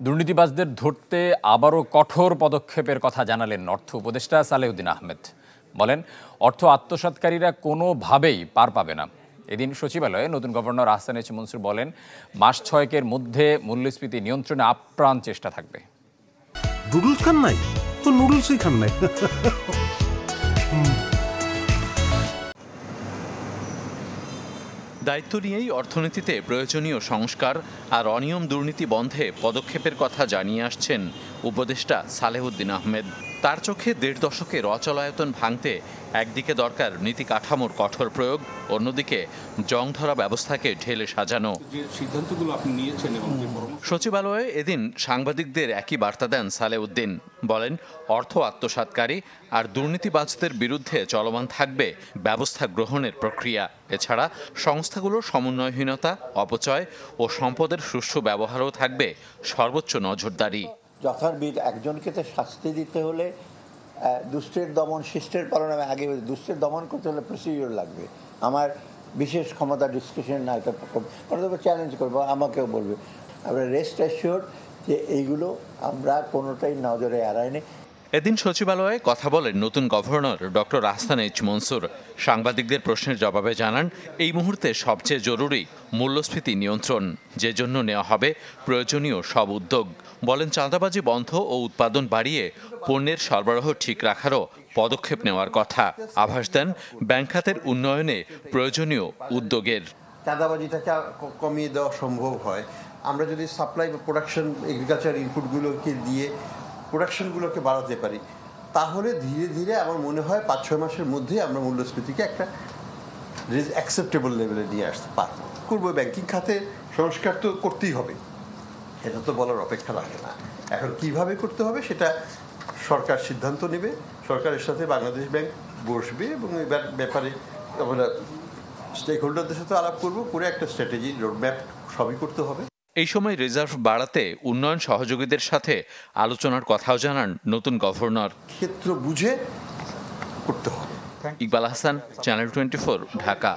দুর্নীতিবাজদের ধরতে আবারও কঠোর পদক্ষেপের কথা জানালেন অর্থ উপদেষ্টা সালেউদ্দিন আহমেদ। বলেন, অর্থ আত্মসাৎকারীরা কোনোভাবেই পার পাবে না। এদিন সচিবালয়ে নতুন গভর্নর আহসান এইচ মনসুর বলেন, মাস 6 মধ্যে মূল্যস্ফীতি নিয়ন্ত্রণে আপ্রাণ চেষ্টা থাকবে। নুডলস খান নাই তো নুডলসই খান নাই। দায়িত্ব নিয়েই অর্থনীতিতে প্রয়োজনীয় সংস্কার আর অনিয়ম দুর্নীতি বন্ধে পদক্ষেপের কথা জানিয়ে আসছেন উপদেষ্টা সালেউদ্দিন আহমেদ। তার চোখে 1.5 দশকের অচলায়তন ভাঙতে একদিকে দরকার নীতি কাঠামোর কঠোর প্রয়োগ, অন্যদিকে জং ধরা ব্যবস্থাকে ঢেলে সাজানো। সচিবালয়ে এদিন সাংবাদিকদের একই বার্তা দেন সালেউদ্দিন। বলেন, অর্থ আত্মসাৎকারী আর দুর্নীতিবাজদের বিরুদ্ধে চলমান থাকবে ব্যবস্থা গ্রহণের প্রক্রিয়া। এছাড়া সংস্থাগুলোর সমন্বয়হীনতা, অপচয় ও সম্পদের সুষ্ঠু ব্যবহারও থাকবে সর্বোচ্চ নজরদারি। যথাবিধ একজনকে তো শাস্তি দিতে হলে দুষ্টের দমন শিষ্টের পালন, আমি আগে দুষ্টের দমন করতে হলে প্রসিডিওর লাগবে। আমার বিশেষ ক্ষমতা ডিসকাশন না, এটা চ্যালেঞ্জ করবো, আমাকেও বলবে। আমরা রেস্ট অ্যাসিওর্ড যে এইগুলো আমরা কোনোটাই নজরে এড়াইনি। এদিন সচিবালয়ে কথা বলেন নতুন governor doctor Ahsan H Mansur. সাংবাদিকদের প্রশ্নের জবাবে জানান, এই মুহূর্তে সবচেয়ে জরুরি মূল্যস্ফীতি নিয়ন্ত্রণ, যে জন্য নেওয়া হবে প্রয়োজনীয় সব উদ্যোগ। বলেন, চাঁদাবাজি বন্ধ ও উৎপাদন বাড়িয়ে পণ্যের সরবরাহ ঠিক রাখারও পদক্ষেপ নেওয়ার কথা। আভাস দেন ব্যাংক খাতের উন্নয়নে প্রয়োজনীয় উদ্যোগের। চাঁদাবাজিটাকে কমিয়ে দেওয়া সম্ভব হয় আমরা যদি সাপ্লাই বা প্রোডাকশন এগ্রিকালচার ইনপুটগুলোকে দিয়ে প্রোডাকশনগুলোকে বাড়াতে পারি, তাহলে ধীরে ধীরে আমার মনে হয় 5-6 মাসের মধ্যে আমরা মূল্যস্ফীতিকে একটা অ্যাকসেপ্টেবল লেভেলে নিয়ে আসতে পারবো। করবো, ব্যাংকিং খাতে সংস্কার তো করতেই হবে, এটা তো বলার অপেক্ষা রাখে না। এখন কিভাবে করতে হবে সেটা সরকার সিদ্ধান্ত নেবে। সরকারের সাথে বাংলাদেশ ব্যাংক বসবে এবং এবার ব্যাপারে আমরা স্টেক হোল্ডারদের সাথে আলাপ করবো, করে একটা স্ট্র্যাটেজি রোডম্যাপ সবই করতে হবে। এই সময় রিজার্ভ বাড়াতে উন্নয়ন সহযোগীদের সাথে আলোচনার কথাও জানান নতুন গভর্নর। ক্ষেত্র বুঝে করতে হবে। ইকবাল হাসান, চ্যানেল 24, ঢাকা।